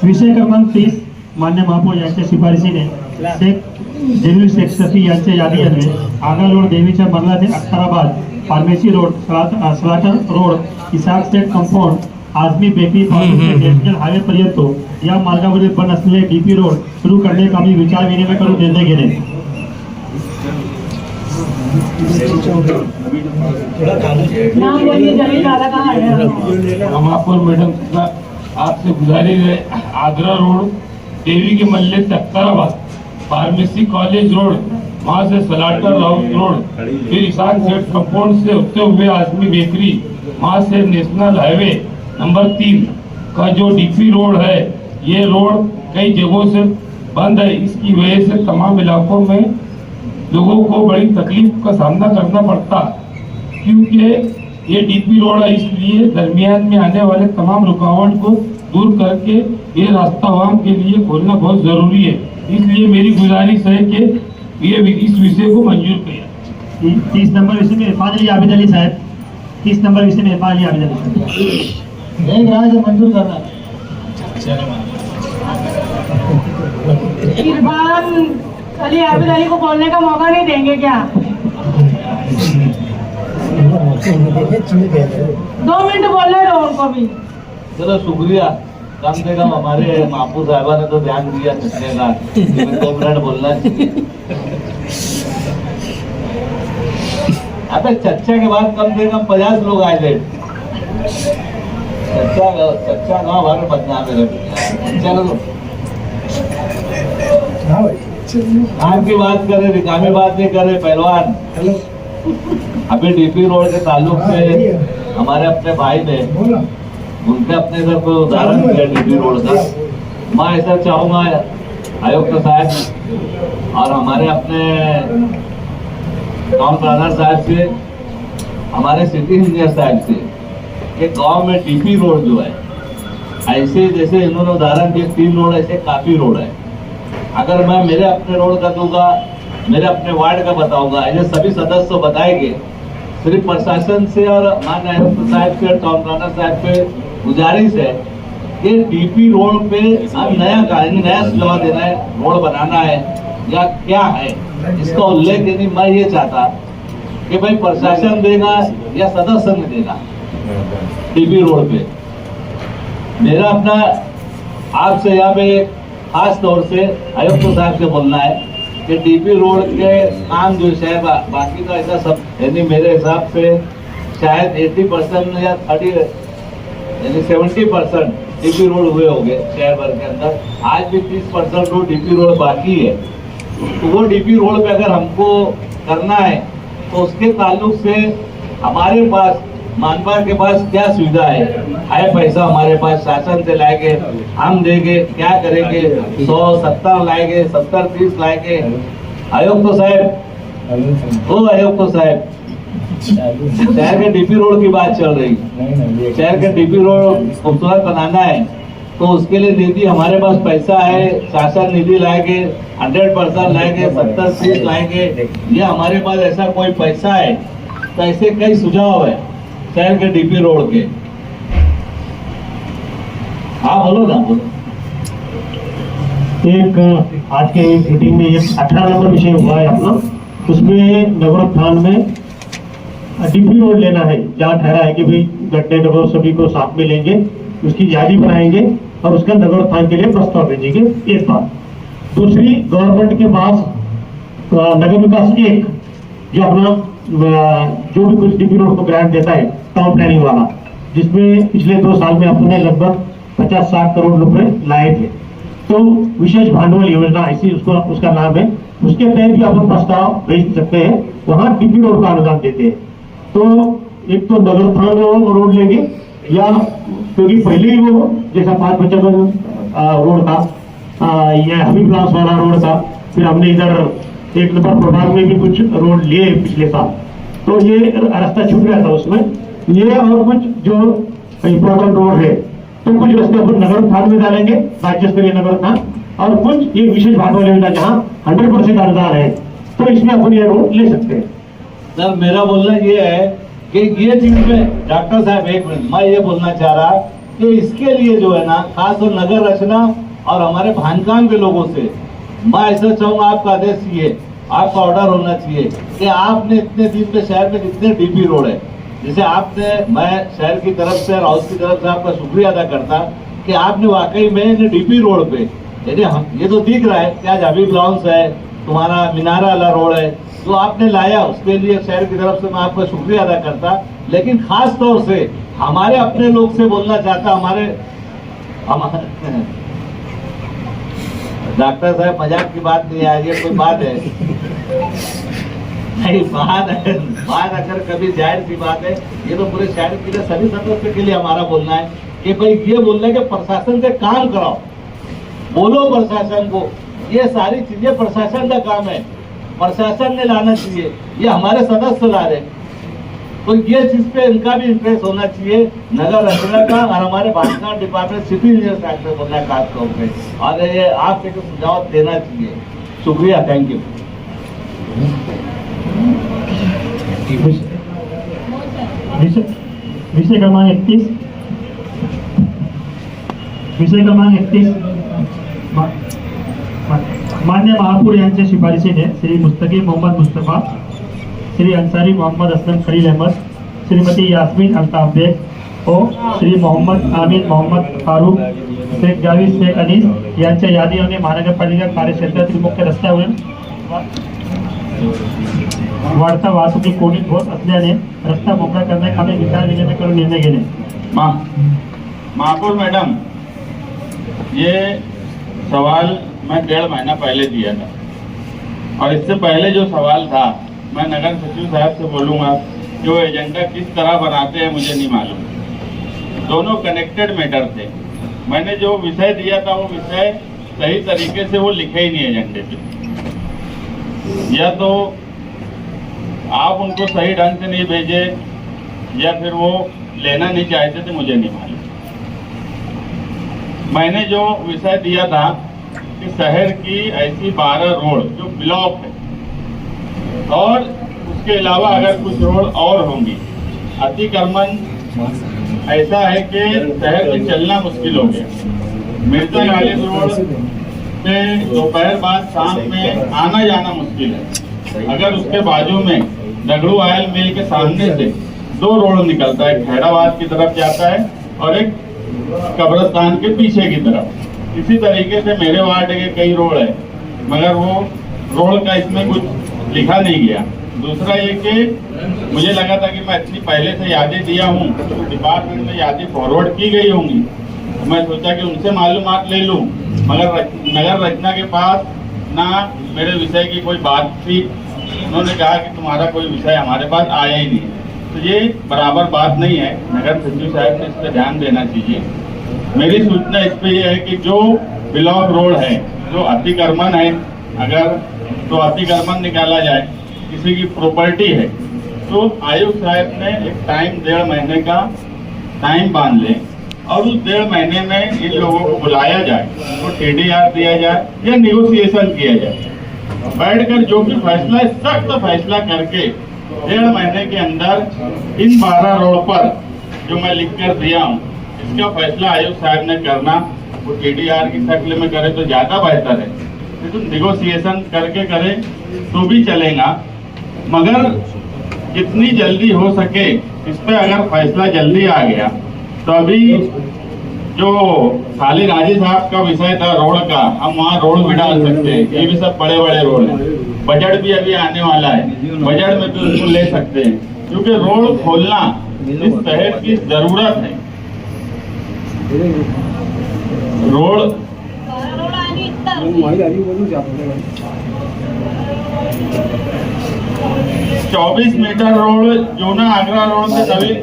विषय क्रमांक 30 मान्य महापौर यांच्या शिफारशीने जेजुरी शेख सफी यांच्या यादीमध्ये आगा रोड देवीच्या मरला ते अख्तराबाद फार्मेसी रोड सलाटर road Isaq state compound Azmi bakery national highway पर्यंत या मार्गावरील बंद असलेले डीपी रोड सुरू करणे कामी विचार विनिमय करून निर्णय घेणे। महापौर मैडम आपसे गुजारिश है, आगरा रोड देवी के मल्ले तख्ताराबाद फार्मेसी कॉलेज रोड वहाँ से सलाटर रोड फिर ईशान सेठ कंपाउंड से होते हुए आजमी बेकरी वहाँ से नेशनल हाईवे नंबर 3 का जो डीपी रोड है, ये रोड कई जगहों से बंद है। इसकी वजह से तमाम इलाकों में लोगों को बड़ी तकलीफ का सामना करना पड़ता, क्योंकि ये डीपी रोड है, इसलिए दरमियान में आने वाले तमाम रुकावट को दूर करके ये रास्ता आवाम के लिए खोलना बहुत जरूरी है। इसलिए मेरी गुजारिश है कि ये इस विषय को मंजूर किया। 30 नंबर विषय में इरफान अली आबिद अली साहब, 30 नंबर विषय में इरफान अली आबिद अली एक राय से मंजूर करना। इरफान अली आबिद अली को बोलने का मौका नहीं देंगे क्या? 2 मिनट बोलने दो उनको भी। चलो शुक्रिया, कम से कम हमारे महापौर साहबा ने तो ध्यान दिया चलने का, 2 मिनट बोलना चाहिए। अबे चर्चा के बाद कम से कम 50 लोग आए थे। चर्चा गाँव भर में बदनाम है। चलो काम की बात करें, रिकामी बात नहीं करे पहलवान। अभी डीपी रोड के ताल्लुक से हमारे अपने भाई ने उनके अपने इधर कोई उदाहरण दिया डीपी रोड का। मैं ऐसा चाहूँगा आयुक्त साहब और हमारे अपने टाउन प्लानर साहब से, हमारे सिटी इंजीनियर साहब से, कि गांव में डीपी रोड जो है, ऐसे जैसे इन्होंने उदाहरण दिए 3 रोड, ऐसे काफी रोड है। अगर मैं मेरे अपने रोड का दूंगा, मेरे अपने वार्ड का बताऊंगा, ऐसे सभी सदस्य बताएंगे। सिर्फ प्रशासन से और माननीय आयुक्त साहब से, टाउन प्लानर साहब से गुजारिश है कि डीपी रोड पे हम नया सुझाव देना है, रोड बनाना है या क्या है, इसका उल्लेख यदि मैं ये चाहता कि भाई प्रशासन देगा या सदस्य ने देगा डीपी रोड पे। मेरा अपना आपसे यहाँ पे खास तौर से आयुक्त साहब से बोलना है कि डीपी रोड के काम जो है, बाकी का ऐसा सब यानी मेरे हिसाब से शायद 80% या 30 यानी 70% डीपी रोड हुए होंगे शहर भर के अंदर। आज भी 30% रोड डीपी रोड बाकी है। तो वो डीपी रोड पे अगर हमको करना है तो उसके ताल्लुक से हमारे पास मानवा के पास क्या सुविधा है पैसा हमारे पास, शासन से लाएंगे, हम देंगे, क्या करेंगे, 100-70 लाएंगे, 70-30 लाएंगे। आयुक्त साहब, ओ आयुक्त साहब, शहर के डीपी रोड की बात चल रही, शहर के डीपी रोड खूबसूरत बनाना है तो उसके लिए निधि हमारे पास पैसा है, शासन निधि लाएंगे, 100% लाएंगे, 70-30 लाएंगे, ये हमारे पास ऐसा कोई पैसा है। तो ऐसे कई सुझाव है शहर के डीपी रोड के। हाँ बोलो ना, बोलो। एक आज के मीटिंग में ये 18 नंबर विषय हुआ है अपना, उसमें नगरोत्थान में डीपी रोड लेना है, जहाँ ठहरा है कि भाई गड्ढे नगर सभी को साथ में लेंगे, उसकी यादी बनाएंगे और उसका नगरोत्थान के लिए प्रस्ताव भेजेंगे। एक बात। दूसरी, गवर्नमेंट के पास नगर विकास 1 जो अपना जो भी कुछ डीपी रोड को ग्रांट देता है टाउन प्लानिंग वाला, जिसमें पिछले 2 साल में अपने लगभग 50-60 करोड़ रुपए लाए थे। तो विशेष भांडवल योजना ऐसी उसका नाम है, उसके तहत भी अपन प्रस्ताव भेज सकते हैं, वहाँ डीपी रोड का अनुदान देते हैं। तो एक तो नगरोत्थान रोड लेंगे, या क्योंकि पहले ही वो जैसा 555 रोड था या हबीब क्लास वाला रोड था, फिर हमने इधर 1 नंबर प्रभाग में भी कुछ रोड लिए पिछले साल, तो ये रास्ता छूट गया था उसमें। ये और कुछ जो इम्पोर्टेंट रोड है तो कुछ रास्ते अपन नगरोत्थान में डालेंगे, राज्य स्तरीय नगरोत्थान, और कुछ ये विशेष भांडवल योजना जहाँ 100% अनुदान है तो इसमें अपन ये रोड ले सकते हैं। सर मेरा बोलना ये है कि ये चीज में डॉक्टर साहब, एक मिनट, मैं ये बोलना चाह रहा कि इसके लिए जो है ना, खास और नगर रचना और हमारे भानकाम के लोगों से मैं ऐसा चाहूंगा, आपका आदेश ये, आपका ऑर्डर होना चाहिए कि आपने इतने दिन में शहर में जितने डीपी रोड है, जैसे आपने, मैं शहर की तरफ से और हाउस की तरफ से आपका शुक्रिया अदा करता कि आपने वाकई में डीपी रोड पे, यानी ये तो दिख रहा है कि आज हबीब लॉन्स है, तुम्हारा मीनारा वाला रोड है, जो आपने लाया उसके लिए शहर की तरफ से मैं आपका शुक्रिया अदा करता। लेकिन खास तौर से हमारे अपने लोग से बोलना चाहता, हमारे डॉक्टर साहब मजाक की बात नहीं है, ये कोई बात है नहीं, बात है, बात अगर कभी जाहिर सी बात है, ये तो पूरे शहर के लिए सभी सदस्य के लिए हमारा बोलना है कि भाई ये बोलना है कि प्रशासन से काम कराओ, बोलो प्रशासन को, ये सारी चीजें प्रशासन का काम है, प्रशासन ने लाना चाहिए, ये हमारे सदस्य ला रहे, तो ये चीज पे इनका भी इंटरेस्ट होना चाहिए, नगर रचना का और हमारे बांधकाम डिपार्टमेंट सिटी इंजीनियर साइड पे बोलना है खास तौर पे, और ये आपसे कुछ सुझाव देना चाहिए। शुक्रिया, थैंक यू। विषय क्रमांक 31, विषय क्रमांक 31 मान्य महापौर यांच्या शिफारशीने श्री मुस्तकीम मोहम्मद मुस्तफा, श्री अंसारी मोहम्मद असलम खलील अहमद, श्रीमती यास्मीन अल्ताफ बेग और श्री मोहम्मद आमीन मोहम्मद फारूक, शेख जावेद शेख अनीस यांच्या यादीने महानगरपालिका कार्यक्षेत्रातील मुख्य रस्त्यावरील वाढता वाहतुकी कोंडी होत असल्याने रस्ता मोकळा करण्याकामी विचार करून निर्णय घेणे। महापौर मैडम, ये सवाल मैं 1.5 महीना पहले दिया था, और इससे पहले जो सवाल था मैं नगर सचिव साहब से बोलूँगा कि वो एजेंडा किस तरह बनाते हैं मुझे नहीं मालूम, दोनों कनेक्टेड मैटर थे। मैंने जो विषय दिया था वो विषय सही तरीके से वो लिखे ही नहीं एजेंडे पे, या तो आप उनको सही ढंग से नहीं भेजे या फिर वो लेना नहीं चाहते थे, मुझे नहीं मालूम। मैंने जो विषय दिया था कि शहर की ऐसी 12 रोड जो ब्लॉक है, और उसके अलावा अगर कुछ रोड और होंगी, अतिक्रमण ऐसा है कि शहर में चलना मुश्किल हो गया। मिर्जा गालिब रोड से दोपहर बाद शाम में आना जाना मुश्किल है। अगर उसके बाजू में दगड़ू ऑयल मिल के सामने से 2 रोड निकलता है, खैराबाद की तरफ जाता है और एक कब्रिस्तान के पीछे की तरफ। इसी तरीके से मेरे वार्ड के कई रोड है, मगर वो रोड का इसमें कुछ लिखा नहीं गया। दूसरा ये कि मुझे लगा था कि मैं इतनी पहले से यादें दिया हूँ तो डिपार्टमेंट में यादें फॉरवर्ड की गई होंगी, तो मैं सोचा कि उनसे मालूमात ले लूँ, मगर नगर रचना के पास ना मेरे विषय की कोई बात थी। उन्होंने कहा कि तुम्हारा कोई विषय हमारे पास आया ही नहीं, तो ये बराबर बात नहीं है। नगर सचिव साहब ने इस पर ध्यान देना चाहिए। मेरी सूचना इस पे ये है कि जो ब्लॉक रोड है, जो अतिक्रमण है, अगर तो अतिक्रमण निकाला जाए, किसी की प्रॉपर्टी है, तो आयुक्त साहब ने एक टाइम 1.5 महीने का टाइम बांध ले और उस 1.5 महीने में इन लोगों को बुलाया जाए, उनको TDR दिया जाए या निगोशिएशन किया जाए, बैठकर जो भी फैसला है सख्त फैसला करके 1.5 महीने के अंदर इन 12 रोड पर जो मैं लिख कर दिया हूँ, इसका फैसला आयुक्त साहब ने करना, वो TDR की शक्ल में करे तो ज्यादा बेहतर है। तो निगोशिएशन करके करे तो भी चलेगा, मगर जितनी जल्दी हो सके इस पर अगर फैसला जल्दी आ गया तो अभी जो खाली राजी साहब का विषय था रोड का, हम वहाँ रोड भी डाल सकते हैं। ये भी सब बड़े बड़े रोड हैं, बजट भी अभी आने वाला है, बजट में भी उसको ले सकते हैं, क्योंकि रोड खोलना इस शहर की जरूरत है। रोड 24 मीटर रोड जूना आगरा रोड से नवीन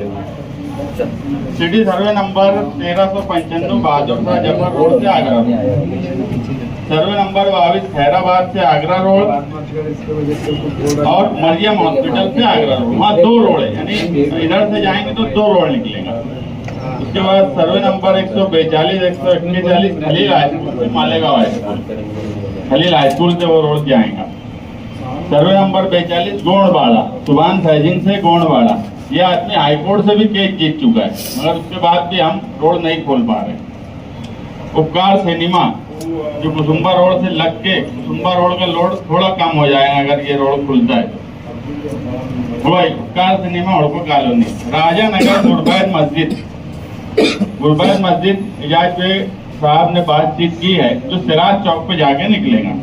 city survey number 1395 Bahadur Shah Zafar road से Agra road, survey number 22 Khairabad से आगरा रोड और मरियम हॉस्पिटल से आगरा रोड। वहाँ 2 रोड है, यानी इधर से जाएंगे तो 2 रोड निकलेगा। उसके बाद survey number 142 141 Khalil high school से Malegaon high school, Khalil high school से वो रोड जाएगा। सर्वे नंबर 42 गोंडवाड़ा, सुभान साइजिंग से गोंडवाड़ा, ये आदमी हाईकोर्ट से भी केस जीत चुका है, मगर उसके बाद भी हम रोड नहीं खोल पा रहे। उपकार सिनेमा जो कुसुम्बा रोड से लग के कुसुम्बा रोड का लोड थोड़ा कम हो जाएगा अगर ये रोड खुलता है। वही उपकार सिनेमा उड़को कॉलोनी, राजा नगर गुरबैत मस्जिद इजाज पे साहब ने बातचीत की है जो सिराज चौक पे जाके निकलेगा।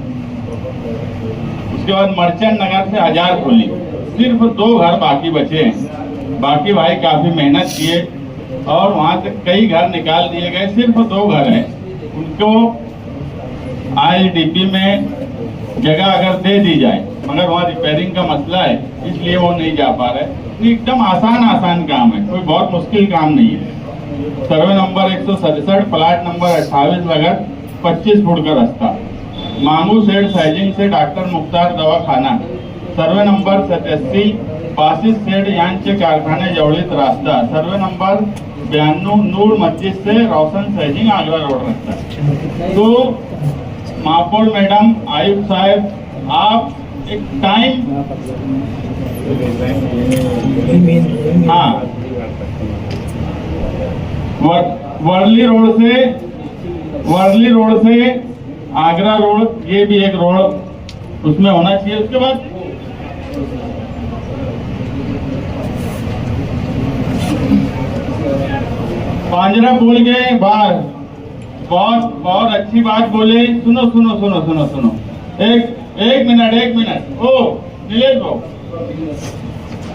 उसके बाद मर्चेंट नगर से हजार खोली, सिर्फ 2 घर बाकी बचे हैं। बाकी भाई काफी मेहनत किए और वहां से कई घर निकाल दिए गए, सिर्फ 2 घर हैं। उनको ILDP में जगह अगर दे दी जाए, मगर वहाँ रिपेयरिंग का मसला है इसलिए वो नहीं जा पा रहे। एकदम आसान काम है, कोई बहुत मुश्किल काम नहीं है। सर्वे नंबर 167 प्लाट नंबर 28 लगत 25 फुट का रास्ता, मांगू सेठ सैजिंग से डॉक्टर मुख्तार दवाखाना, सर्वे नंबर 87 पासिस सेठ यांचे कारखाने जवळीत रास्ता, सर्वे नंबर 92 नूर मस्जिद से रोशन सैजिंग आगरा रोड रास्ता। तो महापौर मैडम, आयुक्त साहब, आप एक टाइम वर्ली रोड से आगरा रोड, ये भी एक रोड उसमें होना चाहिए। उसके बाद पांजरा पुल के बाहर बहुत अच्छी बात बोले। सुनो एक मिनट ओ नीलेश बाबू,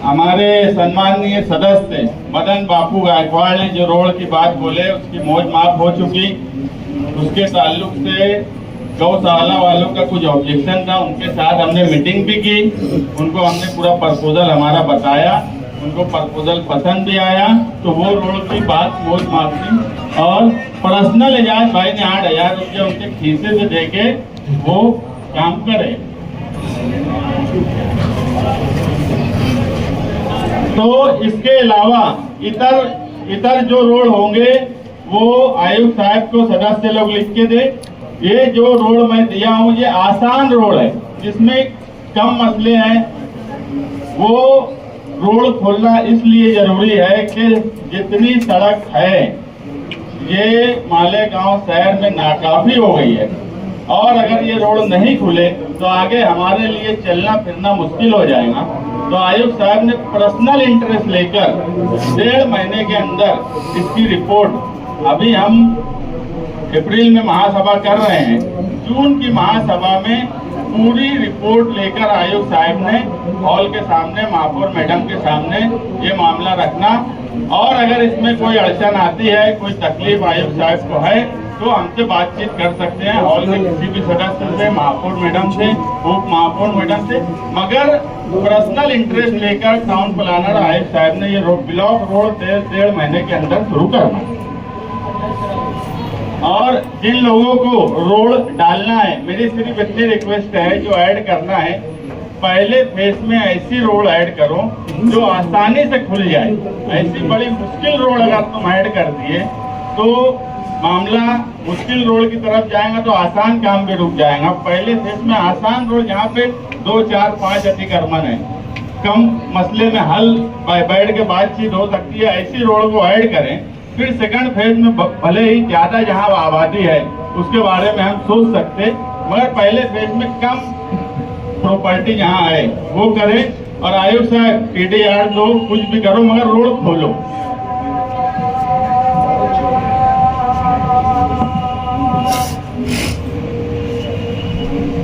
हमारे सम्माननीय सदस्य मदन बापू गायकवाड़ ने जो रोड की बात बोले उसकी मौज माफ हो चुकी। उसके ताल्लुक से गौशाला वालों का कुछ ऑब्जेक्शन था, उनके साथ हमने मीटिंग भी की, उनको हमने पूरा प्रपोजल हमारा बताया, उनको प्रपोजल पसंद भी आया। तो वो रोड की बात मौज माफ की और पर्सनल एजाज भाई ने 8,000 रुपये उनके खीसे से देके वो काम करे। तो इसके अलावा इतर जो रोड होंगे वो आयुक्त साहब को सदस्य लोग लिख के दे। ये जो रोड मैं दिया हूँ ये आसान रोड है, जिसमें कम मसले हैं। वो रोड खोलना इसलिए जरूरी है कि जितनी सड़क है ये मालेगांव शहर में नाकाफी हो गई है, और अगर ये रोड नहीं खुले तो आगे हमारे लिए चलना फिरना मुश्किल हो जाएगा। तो आयुक्त साहब ने पर्सनल इंटरेस्ट लेकर 1.5 महीने के अंदर इसकी रिपोर्ट, अभी हम अप्रैल में महासभा कर रहे हैं, जून की महासभा में पूरी रिपोर्ट लेकर आयुक्त साहब ने हॉल के सामने महापौर मैडम के सामने ये मामला रखना। और अगर इसमें कोई अड़चन आती है, कोई तकलीफ आयुक्त साहब को है तो हमसे बातचीत कर सकते हैं, हॉल के किसी भी सदस्य से, महापौर मैडम से, उप महापौर मैडम से। मगर पर्सनल इंटरेस्ट लेकर टाउन प्लानर आयुक्त साहब ने ये ब्लॉक रोड 1.5 महीने के अंदर शुरू करना। और जिन लोगों को रोड डालना है, मेरी सिर्फ इतनी रिक्वेस्ट है, जो ऐड करना है पहले फेज में ऐसी रोड ऐड करो जो आसानी से खुल जाए। ऐसी बड़ी मुश्किल रोड अगर तुम ऐड कर दिए तो मामला मुश्किल रोड की तरफ जाएगा, तो आसान काम भी रुक जाएगा। पहले फेज में आसान रोड जहाँ पे 2, 4, 5 अतिक्रमण है, कम मसले में हल बैठ के बातचीत हो सकती है, ऐसी रोड को ऐड करें। फिर सेकंड फेज में भले ही ज्यादा जहाँ आबादी है उसके बारे में हम सोच सकते, मगर पहले फेज में कम प्रॉपर्टी जहाँ है वो करें। और आयुक्त साहब TDR दो, कुछ भी करो मगर रोड खोलो।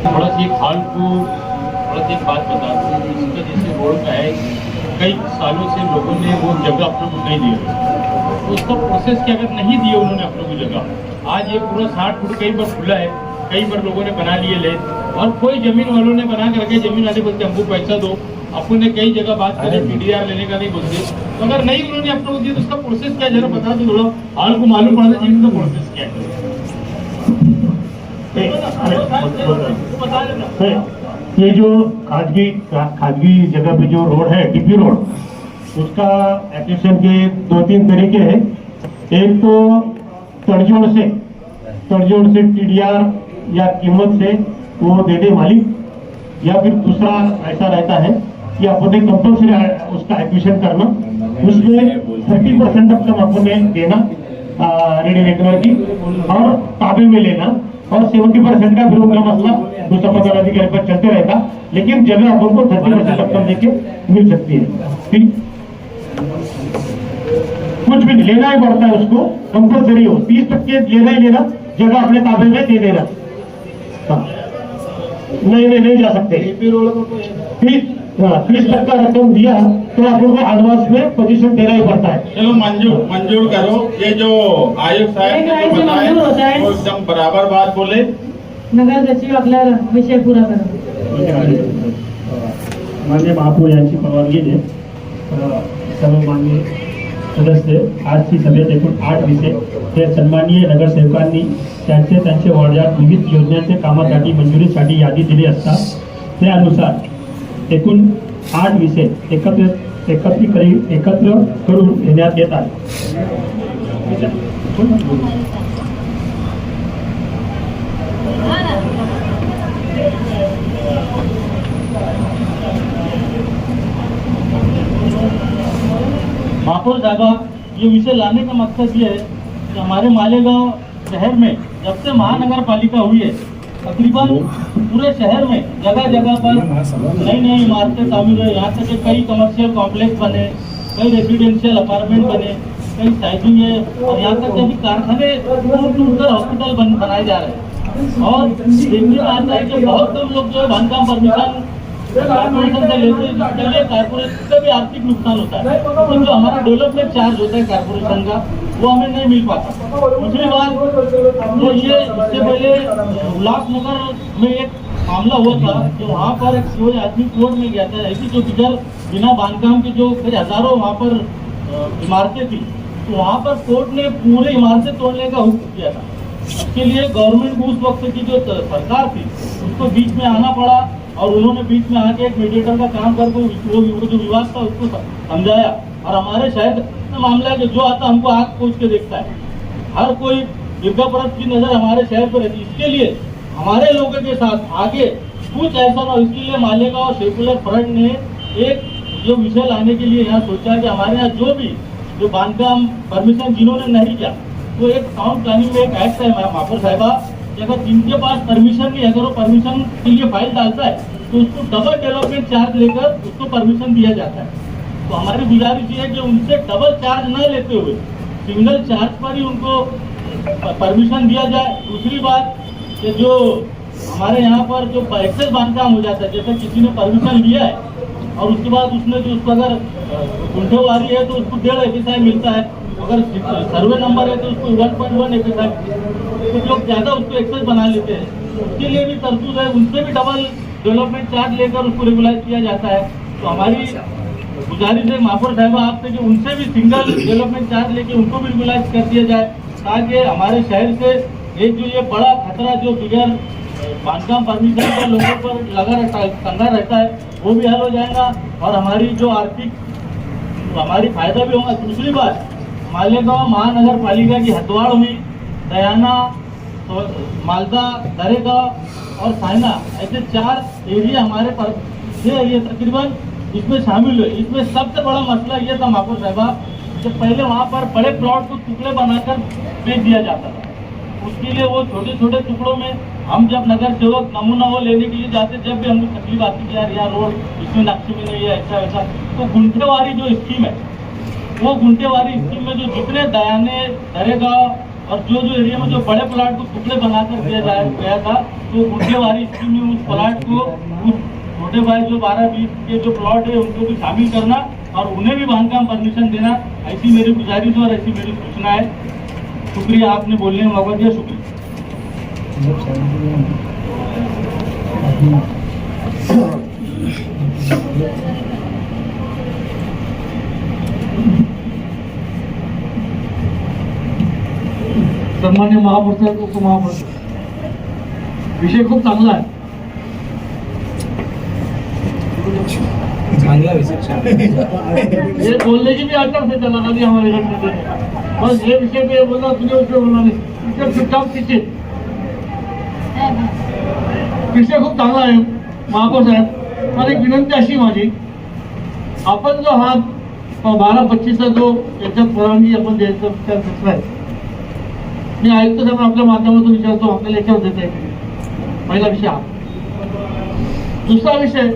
थोड़ा सी हाल को थोड़ा सी बात बता दूँ, इसका जैसे रोड का है, कई सालों से लोगों ने वो जगह आप लोग को नहीं दी, तो उसका प्रोसेस क्या अगर नहीं दिए उन्होंने आप लोगों को जगह, आज ये पूरा 60 फुट कई बार खुला है, कई बार लोगों ने बना लिए ले, और कोई जमीन वालों ने बना करके जमीन वाले बोलते हमको पैसा दो। अपन ने कई जगह बात करी TDR लेने का नहीं बोलते, तो अगर नहीं उन्होंने आप लोगों को दिया तो उसका प्रोसेस क्या, जरा बता दो, थोड़ा हाल को मालूम पड़ा था जमीन का प्रोसेस क्या है। ये जो खाजगी जगह पे जो रोड है DP रोड, उसका एक्विजिशन के 2-3 तरीके हैं। एक तो तड़जोड़ से TDR या कीमत से वो दे दे मालिक, या फिर दूसरा ऐसा रहता है कि अपने कंपल्सरी उसका एक्विजिशन करना। उसमें 30% रकम अपने देना रेडी रेकनर की और ताबे में लेना और 70% का फिर उनका मसला दूसरा पदाधिकारी पर चलते रहता, लेकिन जगह अपन को 30% रकम देके मिल सकती है। ठीक, कुछ भी लेना ही पड़ता है उसको, कंपल्सरी हो 30% लेना ही लेना, जगह अपने ताबे में दे देना। हाँ। नहीं जा सकते। 30% का रकम दिया तो आप लोगों को एडवांस में पोजीशन देना ही पड़ता है। चलो मंजूर करो। ये जो आयुक्त साहब ने जो बताया वो एकदम बराबर बात बोले। नगर सचिव आपला विषय पूरा करा। माननीय महापौर यांची परवानगीने सर्व माननीय सदस्य आजची सभेत एकूण 8 विषय हे सन्माननीय नगरसेवकांनी त्यांचे वार्डात विविध योजनांच्या कामासाठी मंजुरीसाठी यादी दिली असता त्यानुसार एकूण 8 विषय एकत्र करून घेण्यात येत आहे। महापौर साहबा, ये विषय लाने का मकसद ये है कि हमारे मालेगांव शहर में जब से महानगर पालिका हुई है तकरीबन पूरे शहर में जगह जगह पर नई इमारतें तामीर हुई। यहाँ तक कि कई कमर्शियल कॉम्प्लेक्स बने, कई रेजिडेंशियल अपार्टमेंट बने, कई साइजिंग है और यहाँ तक कभी कारखाने टूट कर हॉस्पिटल बनाए जा रहे हैं। और देखने में आता है कि बहुत कम लोग जो है बांधकाम परमिशन कारपोरेशन से लेते हैं, जिसके लिए कारपोरेशन का भी आर्थिक नुकसान होता है। तो जो हमारा डेवलपमेंट चार्ज होता है कारपोरेशन का वो हमें नहीं मिल पाता। दूसरी बात तो ये इससे पहले उल्लासनगर में एक मामला हुआ था कि वहाँ पर एक सीओ आदमी कोर्ट में गया था, ऐसी जो बिना बांधकाम की जो हजारों वहाँ पर इमारतें थी, तो वहाँ पर कोर्ट ने पूरे इमारतें तोड़ने का हुक्म किया था। इसके लिए गवर्नमेंट को उस वक्त की जो सरकार थी उसको बीच में आना पड़ा और उन्होंने बीच में आके एक मीडिएटर का काम करके वो जो विवाद था उसको समझाया। और हमारे शहर का मामला है कि जो आता हमको आग पोंछ के देखता है, हर कोई दुर्गा परत की नजर हमारे शहर पर रहती है। इसके लिए हमारे लोगों के साथ आगे कुछ ऐसा ना हो, इसके लिए मालेगांव सेकुलर फ्रंट ने एक जो विषय लाने के लिए यहाँ सोचा कि हमारे यहाँ जो बांधकाम परमिशन जिन्होंने नहीं किया, तो एक टाउन प्लानिंग में एक एक्ट है महापौर साहिबा, अगर जिनके पास परमिशन नहीं, अगर वो परमिशन के लिए फाइल डालता है तो उसको डबल डेवलपमेंट चार्ज लेकर उसको परमिशन दिया जाता है। तो हमारी गुजारिश ये है कि उनसे डबल चार्ज न लेते हुए सिंगल चार्ज पर ही उनको परमिशन दिया जाए। दूसरी बात कि जो हमारे यहाँ पर जो एक्सेस बांधकाम हो जाता है, जैसे किसी ने परमिशन लिया है और उसके बाद उसने जो उसको अगर गुंठेवारी है तो उसको 1.5 FSI मिलता है, अगर सर्वे नंबर है तो उसको 1.1 FSI। कुछ लोग ज्यादा उसको एक्सेस बना लेते हैं, उसके लिए भी तरतूद है, उनसे भी डबल डेवलपमेंट चार्ज लेकर उसको रेगुलाइज किया जाता है। तो हमारी गुजारिश है महापौर साहिबा आपसे कि उनसे भी सिंगल डेवलपमेंट चार्ज लेके उनको भी रेगुलाइज कर दिया जाए, ताकि हमारे शहर से एक जो ये बड़ा खतरा जो बिगैर बांधकाम परमिशन पर लोगों पर टंगा रहता है वो भी हल हो जाएगा और हमारी जो आर्थिक हमारी फायदा भी होगा। दूसरी बात, मालेगांव महानगर पालिका की हथवाड़ हुई, दयाना, मालदा, दरेगांव और साइना, ऐसे 4 एरिया हमारे पर ये एरिया तकरीबन इसमें शामिल हुए। इसमें सबसे बड़ा मसला ये था महापौर साहिबा कि पहले वहाँ पर बड़े प्लॉट को टुकड़े बनाकर बेच दिया जाता था। उसके लिए वो छोटे छोटे टुकड़ों में हम जब नगर सेवक नमूना वो लेने के लिए जाते, जब भी हमको तकलीफ आती कि यार रोड इसमें नक्शे में नहीं है, ऐसा वैसा, तो गुंठेवारी जो स्कीम है वो गुंठेवारी स्कीम में जो जितने दयाने, दरेगांव और जो एरिया में जो बड़े प्लाट को टुकड़े बनाकर दिया गया था, तो गुंठेवारी स्कीम में उस प्लाट को उस छोटे भाई जो 12-20 के जो प्लॉट है उनको भी शामिल करना और उन्हें भी बांधकाम परमिशन देना, ऐसी मेरी गुजारिश और ऐसी मेरी सूचना है। शुक्रिया, आपने बोलने का मौका दिया, शुक्रिया। सन्मान्य महापौर साहेब, उपमहापौर, विषय खूप चांगला आहे। ये बोलने की भी आदत से चला दी हमारे घर, बस ये विषय पे बोला, तुझे उससे बोलना नहीं, चुपचाप पीछे। विषय खूप चांगला आहे महापौर साहेब, मला एक विनंती अशी माझी, आपण जो हा 12-25 जो याच्यात परवानगी आपण द्यायचा विचार करत आहे. मी आयुक्त साहेब आपल्या माध्यमातून विचारतो, आपल्याला याच्यावर देता येईल. पहिला विषय हा. दुसरा विषय,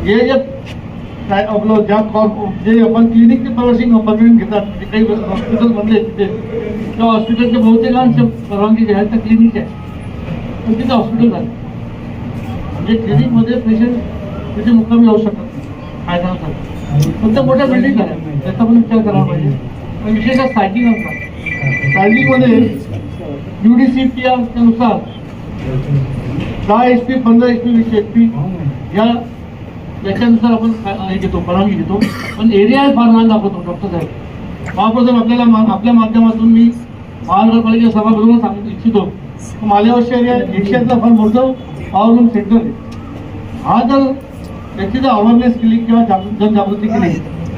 हे जे काय आपलं जे आपण क्लिनिकची परवानगी घेतात, जे काही हॉस्पिटल मधले तिथे त्या हॉस्पिटलच्या बहुतेकांची परवानगी जी आहे त्या क्लिनिक आहे, पण तिथे हॉस्पिटल आहे. म्हणजे क्लिनिकमध्ये पेशंट तिथे मुक्कामी येऊ शकत नाही, फायदा होता. पण त्या मोठ्या बिल्डिंग झाल्या, त्याचा पण विचार करायला पाहिजे. पण विशेषतः सायटिंग असतात, सायटिंगमध्ये UDCPR नुसार 10 HP, 15 HP, 20 HP याच्यानुसार आपण हे घेतो, परवानगी घेतो. पण एरिया फार लहान दाखवतो डॉक्टर साहेब. महाप्रसाद आपल्या माध्यमातून मी महानगरपालिका सभागृहाला सांगू इच्छितो, मालेगाव एरिया एशियातला फार मोठं पॉवर लूम सेंटर आहे. हा जर त्याची जर अवेअरनेस केली किंवा जनजागृती केली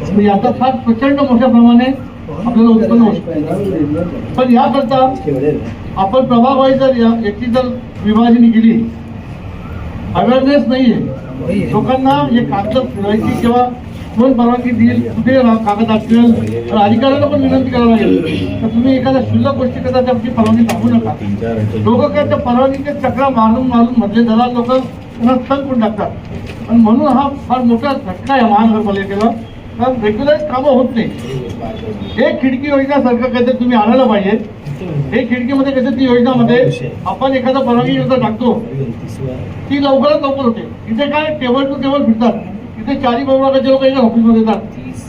तर याचा फार प्रचंड मोठ्या प्रमाणे आपल्याला उत्पन्न होऊ शकते. पण याकरता आपण प्रभागवाईज जर याची जर विभाजणी केली, अवेअरनेस नाही आहे लोकांना, हे कागद फिरवायची किंवा कोण परवानगी देईल, कुठे कागद असेल, तर अधिकाऱ्यांना पण विनंती करावी लागेल तर तुम्ही एखाद्या शुल्लक गोष्टी करता त्याची परवानगी टाकू नका. लोक काय त्या परवानगीचे चक्रा मारून मधले दलाल लोक त्यांना स्थल करून टाकतात. आणि म्हणून हा फार मोठा झटका आहे महानगरपालिकेला, कारण रेग्युलर कामं होत नाही. एक खिडकी योजना सारखं काहीतरी तुम्ही आणायला पाहिजे. एक खिडकीमध्ये कसं ती योजनामध्ये आपण एखादा परवानगी योजना टाकतो, ती लवकरात लवकर होते. इथे काय टेबल टू टेबल फिरतात, इथे 4 विभागाचे लोक एका ऑफिसमध्ये येतात.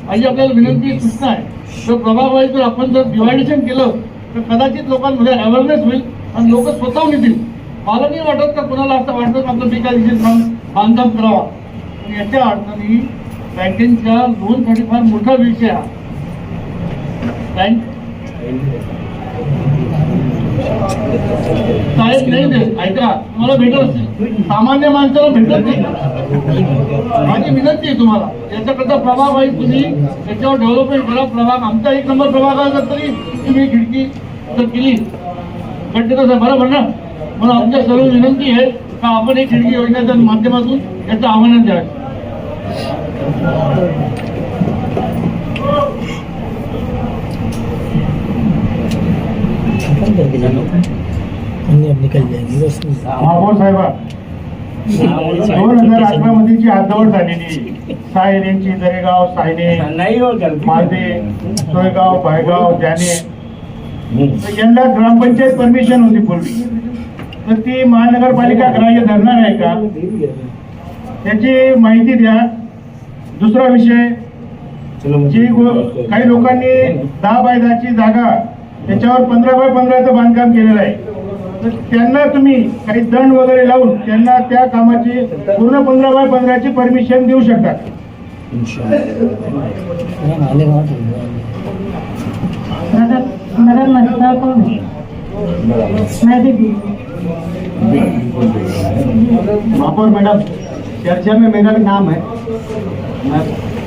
आणि आपल्याला विनंती सूचना आहे, तर प्रभागवाईज जर आपण जर डिवायडेशन केलं तर कदाचित लोकांमध्ये अवेअरनेस होईल आणि लोक स्वतःहून येतील. मला नाही वाटत का कोणाला असं वाटतं आपलं बेकायदेशीर बांधकाम करावा. पण याच्या अडचणी बँकेच्या लोनसाठी फार मोठा विषय हा. बँक साहेब नाही देत, ऐका, तुम्हाला भेटत असेल, सामान्य माणसाला भेटत नाही. माझी विनंती आहे तुम्हाला, याच्याकरता प्रभाग वाईज तुम्ही याच्यावर डेव्हलपमेंट करा. प्रभाग आमचा 1 नंबर प्रभाग आहे, तरी तुम्ही खिडकी जर केली घंटे तर बरोबर ना. म्हणून आमच्या सर्व विनंती आहे का आपण एक खिडकी योजनेच्या माध्यमातून याचं आव्हान द्यावं. महापौर साहेबा, 2018 मध्ये जी हद्दवड झालेली सायरेंची, दरेगाव, सायने, मालदे, सोयगाव, भायगाव, जाने, यांना ग्रामपंचायत परमिशन होती पूर्वी, तर ती महानगरपालिका ग्राह्य धरणार आहे का त्याची माहिती द्या. दुसरा विषय, जी काही लोकांनी 10 बाय 10 ची जागा त्याच्यावर 15 बाय 15चं बांधकाम केलेलं आहे, तर त्यांना तुम्ही काही दंड वगैरे लावून त्यांना त्या कामाची पूर्ण 15 बाय 15ची परमिशन देऊ शकता. महापौर मैडम, चर्चा में मेरा भी नाम है.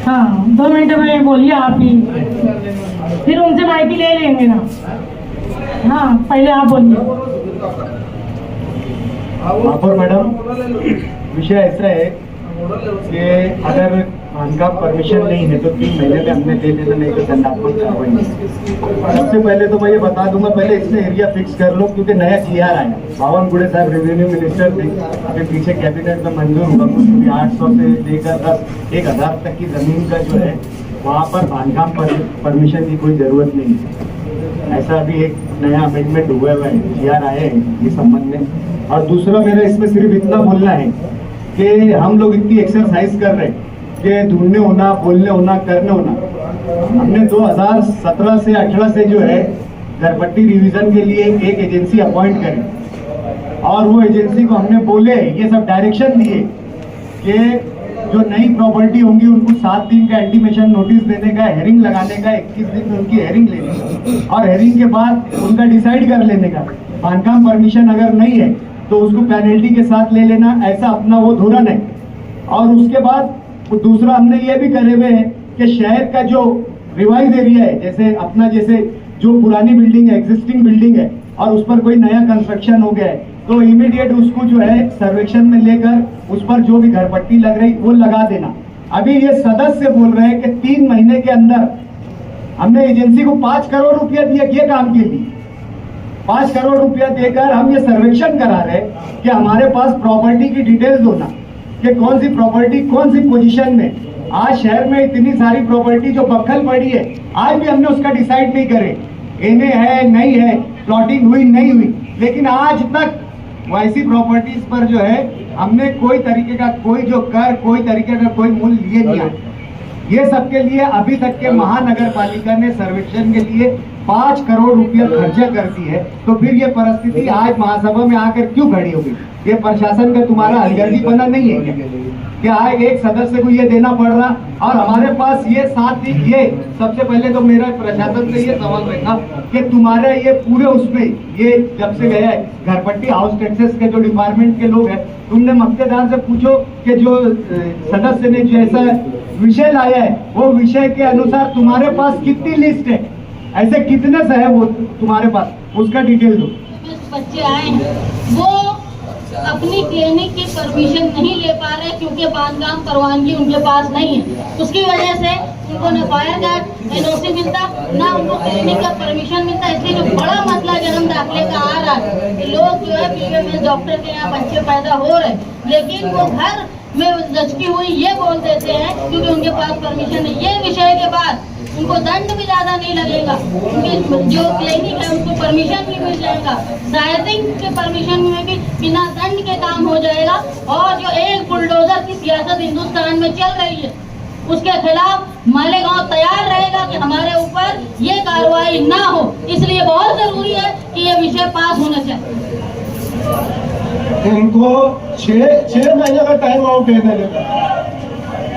हाँ 2 मिनट में बोलिए आप ही, फिर उनसे माहिती ले लेंगे ना. हाँ पहले आप बोलिए. महापौर मैडम, विषय ऐसा है कि अगर बांधकाम परमिशन नहीं है तो 3 महीने में हमने दे देना, नहीं तो दंडात्मक कार्रवाई. सबसे पहले तो मैं ये बता दूंगा, पहले इसमें एरिया फिक्स कर लो, क्योंकि नया GR आया. बावनकुड़े साहब रेवेन्यू मिनिस्टर थे, अभी पीछे कैबिनेट में मंजूर हुआ, कुछ भी 800 से लेकर 1000 तक की जमीन का जो है वहाँ पर बांधकाम परमिशन की कोई जरूरत नहीं है. ऐसा अभी एक नया अमेंडमेंट हुआ है, GR आए हैं इस संबंध में. और दूसरा मेरा इसमें सिर्फ इतना बोलना है कि हम लोग इतनी एक्सरसाइज कर रहे हैं कि ढूंढने होना, बोलने होना, करने होना. हमने 2017 से 18 से जो है घरपट्टी रिवीजन के लिए एक एजेंसी अपॉइंट करी, और वो एजेंसी को हमने बोले, ये सब डायरेक्शन दिए कि जो नई प्रॉपर्टी होंगी उनको 7 दिन का इंटीमेशन नोटिस देने का, हेयरिंग लगाने का, 21 दिन में उनकी हेयरिंग लेनी, और हेयरिंग के बाद उनका डिसाइड कर लेने का. बांधकाम परमिशन अगर नहीं है तो उसको पेनल्टी के साथ ले लेना, ऐसा अपना वो धोरण है. और उसके बाद दूसरा हमने ये भी करे हुए हैं कि शहर का जो रिवाइज एरिया है, जैसे अपना जैसे जो पुरानी बिल्डिंग है, एग्जिस्टिंग बिल्डिंग है, और उस पर कोई नया कंस्ट्रक्शन हो गया है तो इमीडिएट उसको जो है सर्वेक्षण में लेकर उस पर जो भी घरपट्टी लग रही वो लगा देना. अभी ये सदस्य बोल रहे हैं कि 3 महीने के अंदर हमने एजेंसी को 5 करोड़ रुपया दिया ये काम के लिए। 5 करोड़ रुपया देकर हम ये सर्वेक्षण करा रहे कि हमारे पास प्रॉपर्टी की डिटेल्स होना कि कौन सी प्रॉपर्टी कौन सी पोजीशन में। आज शहर में इतनी सारी प्रॉपर्टी जो बखल पड़ी है, आज भी हमने उसका डिसाइड नहीं करे, एने है नहीं है, प्लॉटिंग हुई नहीं हुई, लेकिन आज तक वैसी प्रॉपर्टीज पर जो है हमने कोई तरीके का कोई तरीके का कोई मूल्य लिए नहीं आए। ये सबके लिए अभी तक के महानगर पालिका ने सर्वेक्षण के लिए 5 करोड़ रुपया खर्चा कर दी है। तो फिर ये परिस्थिति आज महासभा में आकर क्यों खड़ी हो गई? ये प्रशासन का तुम्हारा हलगर्जीपना नहीं है क्या आज एक सदस्य को ये देना पड़ रहा? और हमारे पास ये साथ ही ये सबसे पहले तो मेरा प्रशासन से ये सवाल रहेगा कि तुम्हारे ये पूरे उसमें ये जब से गया है घरपट्टी हाउस टैक्सेस के जो डिपार्टमेंट के लोग हैं, तुमने मक्तेदार से पूछो कि जो सदस्य ने जैसा विषय लाया है वो विषय के अनुसार तुम्हारे पास कितनी लिस्ट है, ऐसे कितने से है वो तुम्हारे पास, उसका डिटेल दो। बच्चे आए हैं वो अपनी क्लिनिक की परमिशन नहीं ले पा रहे क्योंकि बांधकाम परवानगी उनके पास नहीं है। उसकी वजह से उनको न फायर का एनओसी मिलता ना उनको क्लिनिक का परमिशन मिलता। इसलिए जो बड़ा मसला जन्म दाखिले का आ रहा है कि लोग जो है पीवीएमएस डॉक्टर के यहाँ बच्चे पैदा हो रहे लेकिन वो घर में लचकी हुई ये बोल देते हैं क्योंकि उनके पास परमिशन नहीं। ये विषय के बाद उनको दंड भी ज्यादा नहीं लगेगा, उनकी जो क्लिनिक है उसको परमिशन भी मिल जाएगा, साइजिंग के परमिशन में भी बिना दंड के काम हो जाएगा। और जो एक बुलडोजर की सियासत हिंदुस्तान में चल रही है उसके खिलाफ मालेगांव तैयार रहेगा कि हमारे ऊपर ये कार्रवाई ना हो। इसलिए बहुत जरूरी है कि ये विषय पास होना चाहिए। इनको 6 महीने का टाइम आउट दे देना,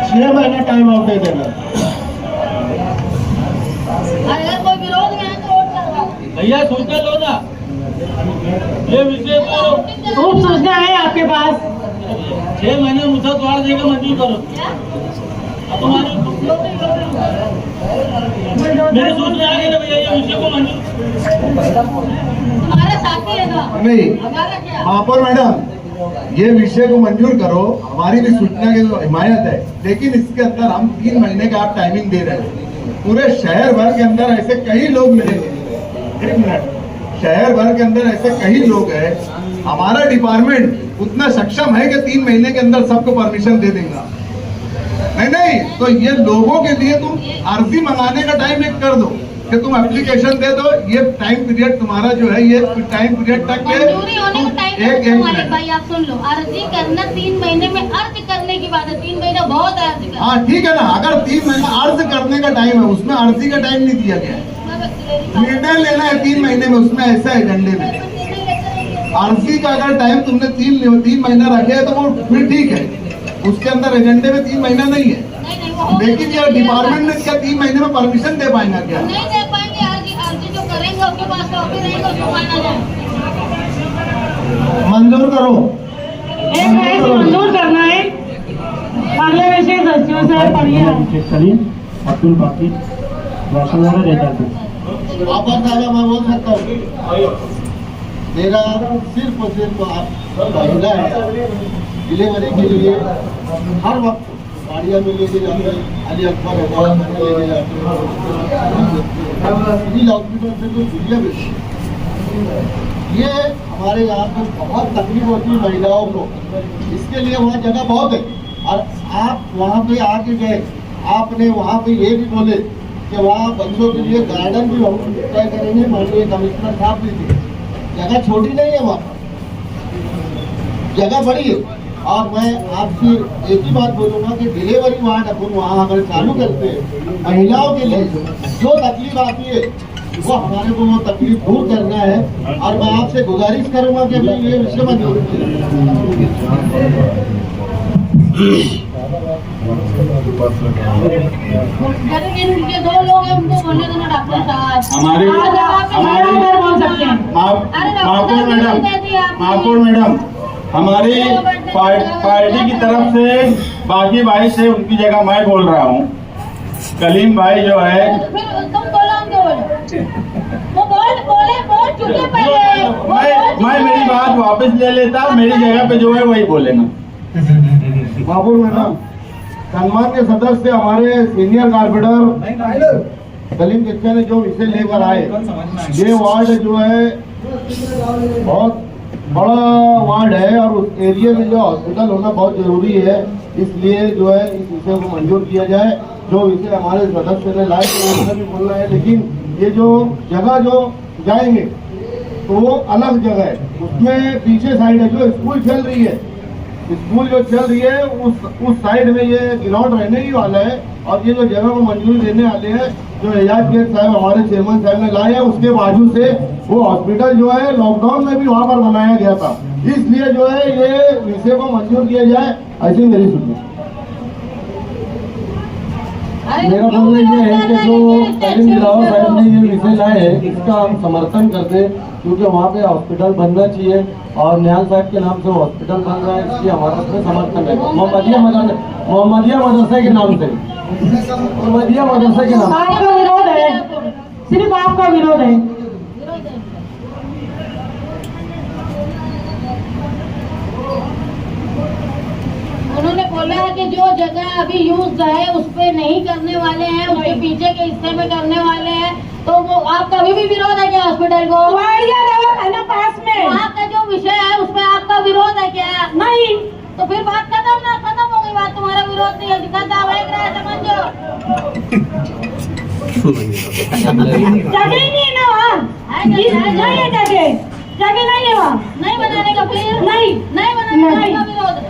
6 महीने टाइम आउट दे देना। अगर कोई विरोध में है तो वोट करवाओ। भैया सूचना लो ना, ये विषय तो खूब सूचना है आपके पास। 6 महीने मुद्दा द्वार देकर मंजूर करो। तुम्हारी मेरी सूचना आ गई ना भैया, ये विषय को मंजूर तुम्हारा साथी है ना, नहीं हमारा क्या? महापौर मैडम ये विषय को मंजूर करो, हमारी भी सूचना की हिमायत है, लेकिन इसके अंदर हम 3 महीने का आप टाइमिंग दे रहे हैं। पूरे शहर भर के अंदर ऐसे कई लोग मिलेंगे, एक मिनट, शहर भर के अंदर ऐसे कई लोग हैं, हमारा डिपार्टमेंट उतना सक्षम है कि 3 महीने के अंदर सबको परमिशन दे देगा। नहीं तो ये लोगों के लिए तुम अर्जी मंगाने का टाइम एक कर दो कि तुम एप्लीकेशन दे दो, ये टाइम पीरियड तुम्हारा जो है ये टाइम पीरियड तक मंजूरी होने का टाइम एक मालिक भाई आप सुन लो, अर्जी करना 3 महीने में अर्ज करने की बात है। 3 महीना बहुत अर्ज करना। हाँ ठीक है ना, अगर 3 महीना अर्ज करने का टाइम है उसमें अर्जी का टाइम नहीं दिया गया है। निर्णय लेना है 3 महीने में, उसमें ऐसा है एजेंडे में अर्जी का अगर टाइम तुमने 3 महीना रखे है तो वो फिर ठीक है, उसके अंदर एजेंडे में 3 महीना नहीं है। लेकिन यार डिपार्टमेंट ने क्या 3 महीने में परमिशन दे पाएगा क्या? नहीं दे पाएंगे। अर्जी जो करेंगे उसके पास कॉपी रहेगा, उसको माना जाए। मंजूर करो, एक ऐसे मंजूर करना है, अगले विषय सचिव से पढ़िए। चलिए अब्दुल बाकी भाषण वाला रहता है। वापस दादा मैं बोल सकता हूँ, मेरा सिर्फ और सिर्फ आप महिला है, डिलीवरी के लिए हर वक्त गाड़ियाँ में लेके जाते हैं, अली अकबर होगा लेके जाते हैं, हॉस्पिटल से तो दुनिया में ये हमारे यहाँ पर बहुत तकलीफ होती है महिलाओं को। इसके लिए वहाँ जगह बहुत है और आप वहाँ पे आके गए, आपने वहाँ पे ये भी बोले कि वहाँ बच्चों के लिए गार्डन भी हम तय करेंगे, माननीय कमिश्नर साहब भी थे। जगह छोटी नहीं है, वहाँ जगह बड़ी है। और मैं आपसे एक ही बात बोलूँगा कि डिलीवरी वार्ड अपन वहाँ अगर चालू करते हैं, महिलाओं के लिए जो तकलीफ आती है वो हमारे को वो तकलीफ दूर करना है। और मैं आपसे गुजारिश करूँगा कि मैं ये विषय में इनके 2 लोग हैं, उनको बोलने देना डॉक्टर साहब। महापौर मैडम हमारी पार्टी की तरफ से बाकी भाई से उनकी जगह मैं बोल रहा हूँ। कलीम भाई जो है तुम बोल चुके पहले। मैं मेरी बात वापस ले लेता, मेरी जगह पे जो है वही बोलेगा। महापौर मैडम सम्मान्य सदस्य हमारे सीनियर कारपोरेटर सलीम चिक्का ने जो विषय लेकर आए, ये वार्ड जो है बहुत बड़ा वार्ड है और उस एरिया में जो हॉस्पिटल होना बहुत जरूरी है, इसलिए जो है इस विषय को मंजूर किया जाए। जो विषय हमारे सदस्य ने लाए तो उसमें भी बोलना है, लेकिन ये जो जगह जो जाएंगे तो वो अलग जगह है, उसमें पीछे साइड है जो स्कूल चल रही है, स्कूल जो चल रही है उस साइड में ये ग्राउंड रहने ही वाला है। और ये जो जगह को मंजूरी देने वाले हैं जो एजाज शेख साहब हमारे चेयरमैन साहब ने लाए हैं, उसके बाजू से वो हॉस्पिटल जो है लॉकडाउन में भी वहाँ पर बनाया गया था, इसलिए जो है ये विषय को मंजूर किया जाए, ऐसी मेरी सूचना। मेरा बोलना ये है कि जो सलीम दिलावर साहब ने ये विषय लाए हैं इसका हम समर्थन करते हैं, क्योंकि वहाँ पे हॉस्पिटल बनना चाहिए और निहाल साहब के नाम से हॉस्पिटल बन रहा है, इसलिए हमारा उसमें समर्थन है। मोहम्मदिया मदरसे के नाम से, मोहम्मदिया मदरसे के नाम। आपका विरोध है, सिर्फ आपका विरोध है। उन्होंने बोला है कि जो जगह अभी यूज है उस पे नहीं करने वाले हैं, उसके पीछे के हिस्से में करने वाले हैं, तो वो आपका अभी भी विरोध है क्या हॉस्पिटल को? है ना पास में, वहाँ का जो विषय है उस पे आपका विरोध है क्या? नहीं तो फिर बात खत्म हो गई बात, तुम्हारा विरोध नहीं है, दिक्कत आवेग रहा है, समझो। जगह ही नहीं है ना वहाँ, नहीं है जगह नहीं है वहाँ, नहीं बनाने का फिर नहीं बनाने का विरोध है,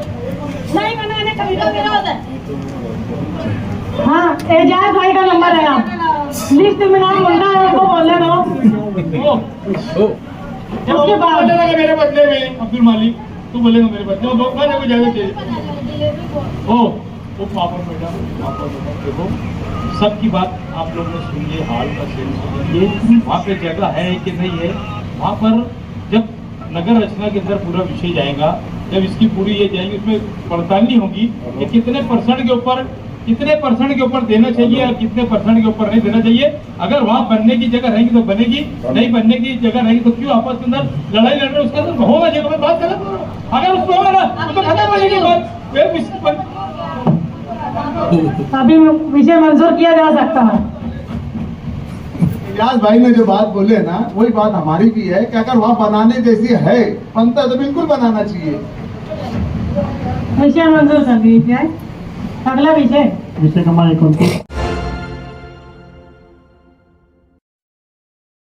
नहीं बनाने का विरोध है। हाँ, एजाज भाई का नंबर है, आप लिस्ट में नाम बोलना है, उसको बोलने दो। उसके बाद मेरे बदले में अब्दुल मालिक तू बोलेगा मेरे बदले में, को जाना चाहिए। वो पापा मैडम देखो, सबकी बात आप लोग ने सुन ली, हाल का सेंस सुनिए, वहाँ पे जगह है कि नहीं है। वहाँ पर जब नगर रचना के अंदर पूरा विषय जाएगा, जब इसकी पूरी ये जाएगी, उसमें पड़तालनी होगी कि कितने परसेंट के ऊपर देना चाहिए और कितने परसेंट के ऊपर नहीं देना चाहिए। अगर वहाँ बनने की जगह रहेगी तो बनेगी, नहीं बनने की जगह रहेगी तो क्यों आपस के अंदर लड़ाई लड़ रहे, उसका अंदर होगा जगह में बात गलत। अगर उसमें होगा ना तो खत्म हो जाएगी बात। अभी विषय मंजूर किया जा सकता है। इलियास भाई ने जो बात बोले ना, वही बात हमारी भी है कि अगर वहाँ बनाने जैसी है बनता तो बिल्कुल बनाना चाहिए। विषय मंजूर कर दीजिए। अगला विषय विषय क्रमांक 29